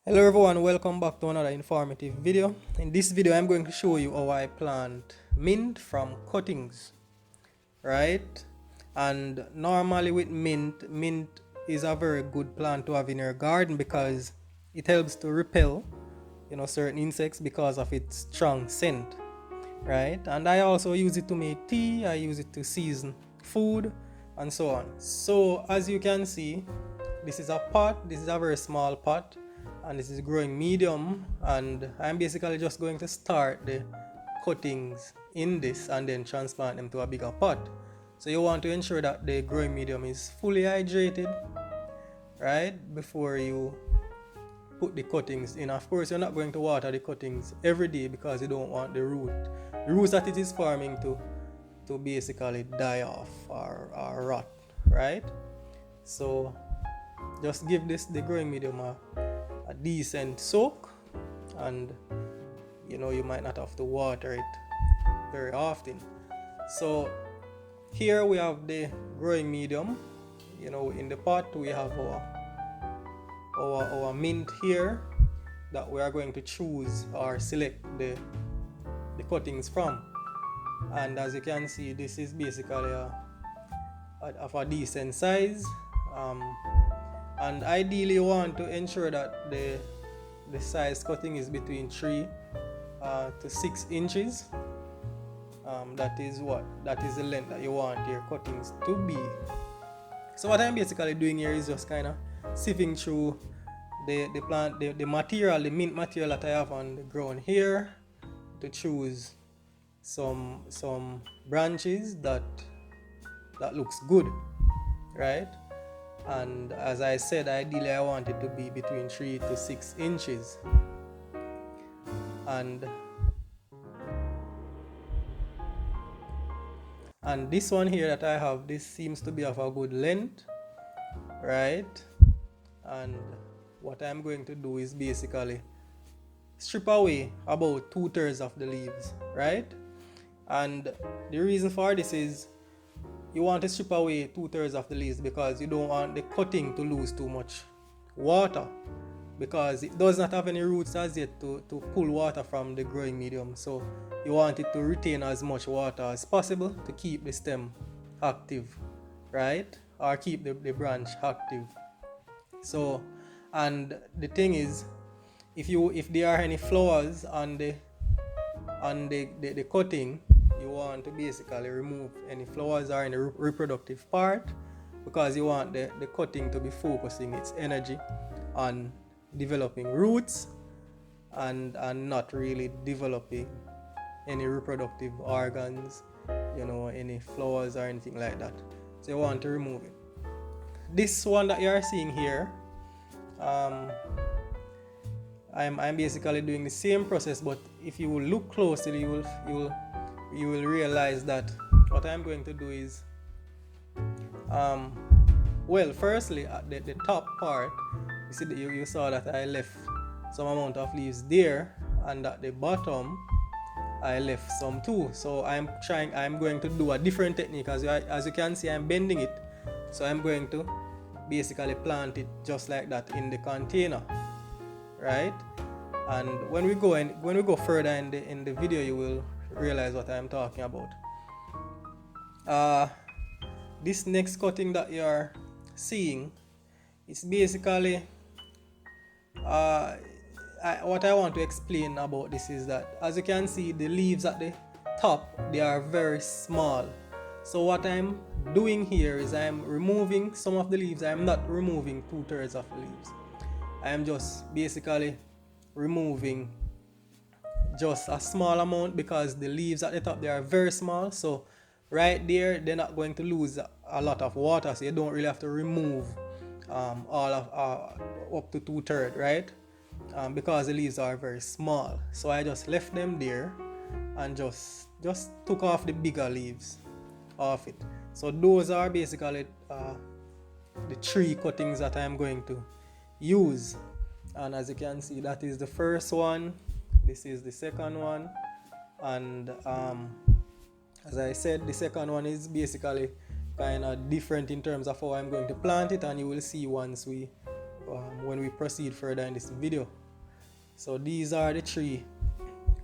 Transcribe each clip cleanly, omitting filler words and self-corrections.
Hello everyone, welcome back to another informative video. In this video I'm going to show you how I plant mint from cuttings, right? And normally with mint is a very good plant to have in your garden because it helps to repel certain insects because of its strong scent, right? And I also use it to make tea, I use it to season food and so on. So as you can see, this is a pot, this is a very small pot, and this is growing medium, and I'm basically just going to start the cuttings in this and then transplant them to a bigger pot. So you want to ensure that the growing medium is fully hydrated, right, before you put the cuttings in. Of course, you're not going to water the cuttings every day because you don't want the roots that it is forming to basically die off or rot, right? So just give the growing medium a decent soak, and you might not have to water it very often. So here we have the growing medium. In the pot we have our mint here that we are going to choose or select the cuttings from. And as you can see, this is basically of a decent size, and ideally you want to ensure that the size cutting is between 3 to 6 inches. That is the length that you want your cuttings to be. So what I'm basically doing here is just kind of sifting through the material, the mint material that I have on the ground here, to choose some branches that looks good, right? And as I said, ideally I want it to be between 3 to 6 inches. And this one here that I have, this seems to be of a good length, right? And what I'm going to do is basically strip away about 2/3 of the leaves, right? And the reason for this is you want to strip away 2/3 of the leaves because you don't want the cutting to lose too much water, because it does not have any roots as yet to pull water from the growing medium. So you want it to retain as much water as possible to keep the stem active, right? Or keep the branch active. So, and the thing is, if there are any flowers on the cutting, you want to basically remove any flowers or any reproductive part, because you want the cutting to be focusing its energy on developing roots and not really developing any reproductive organs, any flowers or anything like that. So you want to remove it. This one that you are seeing here, I'm basically doing the same process, but if you will look closely, you will realize that what I'm going to do is, well, firstly at the top part, you see that you saw that I left some amount of leaves there, and at the bottom I left some too. So I'm going to do a different technique. As you can see, I'm bending it, so I'm going to basically plant it just like that in the container, right? And when we go further in the video, you will realize what I'm talking about. This next cutting that you are seeing is basically what I want to explain about this is that, as you can see, the leaves at the top, they are very small. So what I'm doing here is I'm removing some of the leaves. I'm not removing 2/3 of the leaves. I'm just basically removing just a small amount, because the leaves at the top, they are very small. So right there, they're not going to lose a lot of water, so you don't really have to remove all of up to 2/3, right? Because the leaves are very small. So I just left them there and just took off the bigger leaves off it. So those are basically the 3 cuttings that I'm going to use. And as you can see, that is the first one, this is the second one, and as I said, the second one is basically kind of different in terms of how I'm going to plant it, and you will see once we when we proceed further in this video. So these are the 3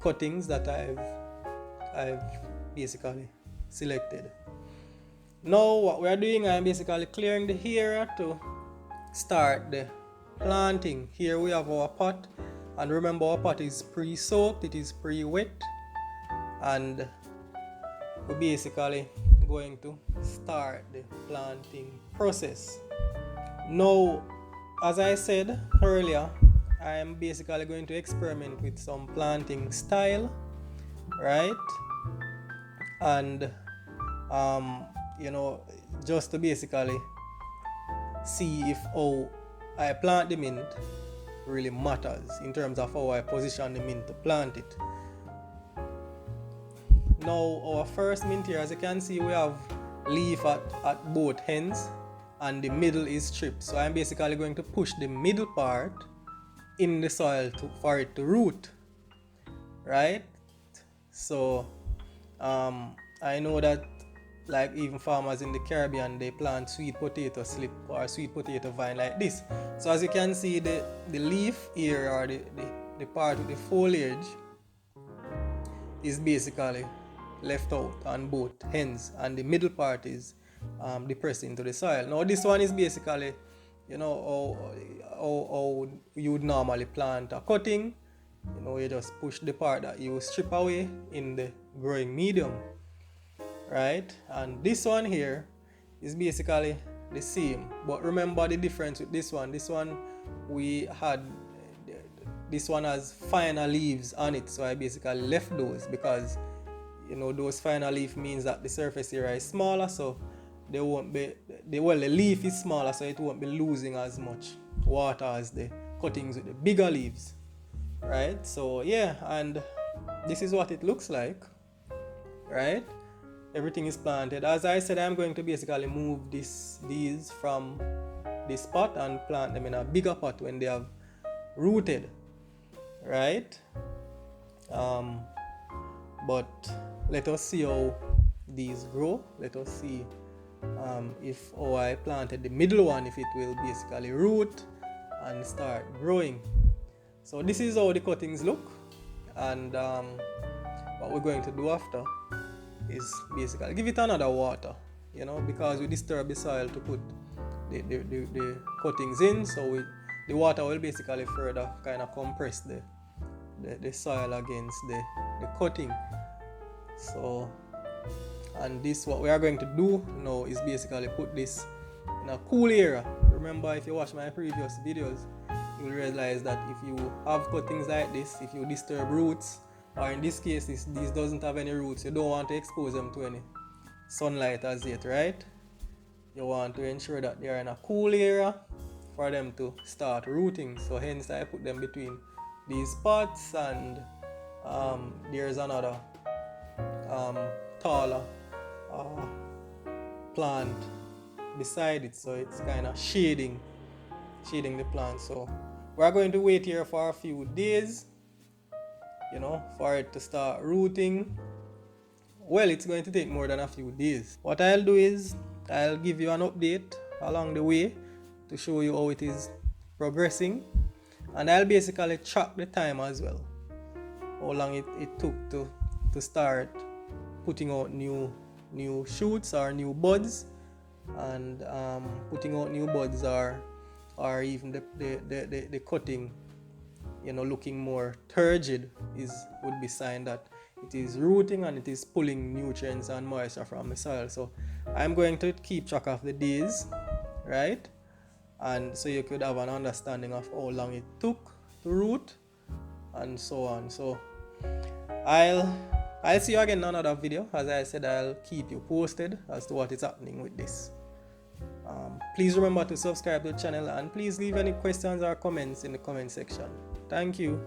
cuttings that I've basically selected. Now what we are doing, I'm basically clearing the area to start the planting. Here we have our pot, and remember our pot is pre-soaked, it is pre-wet, and we're basically going to start the planting process. Now, as I said earlier, I am basically going to experiment with some planting style, right? And just to basically see if how I plant the mint really matters in terms of how I position the mint to plant it. Now our first mint here, as you can see, we have leaf at both ends and the middle is stripped. So I'm basically going to push the middle part in the soil for it to root, right? So I know that like even farmers in the Caribbean, they plant sweet potato slip or sweet potato vine like this. So as you can see, the leaf here, or the part with the foliage, is basically left out on both ends, and the middle part is depressed into the soil. Now this one is basically, how you would normally plant a cutting. You just push the part that you strip away in the growing medium, right? And this one here is basically the same, but remember the difference with this one. This one has finer leaves on it, so I basically left those because those finer leaf means that the surface area is smaller, so they won't be the leaf is smaller, so it won't be losing as much water as the cuttings with the bigger leaves, right? So yeah, and this is what it looks like, right? Everything is planted. As I said, I'm going to basically move these from this pot and plant them in a bigger pot when they have rooted, right? But let us see how these grow. Let us see if how I planted the middle one, if it will basically root and start growing. So this is how the cuttings look, and what we're going to do after is basically give it another water, because we disturb the soil to put the cuttings in, so the water will basically further kind of compress the soil against the cutting. So, and this, what we are going to do now is basically put this in a cool area. Remember, if you watch my previous videos, you will realize that if you have cuttings like this, if you disturb roots, or in this case these doesn't have any roots, you don't want to expose them to any sunlight as yet, right? You want to ensure that they are in a cool area for them to start rooting. So hence I put them between these pots, and there's another taller plant beside it, so it's kind of shading the plant. So we're going to wait here for a few days, for it to start rooting. Well, it's going to take more than a few days. What I'll do is I'll give you an update along the way to show you how it is progressing, and I'll basically track the time as well, how long it took to start putting out new shoots or new buds, and putting out new buds or even the cutting looking more turgid would be sign that it is rooting and it is pulling nutrients and moisture from the soil. So I'm going to keep track of the days, right? And so you could have an understanding of how long it took to root and so on. So I'll see you again in another video. As I said, I'll keep you posted as to what is happening with this. Please remember to subscribe to the channel, and please leave any questions or comments in the comment section. Thank you.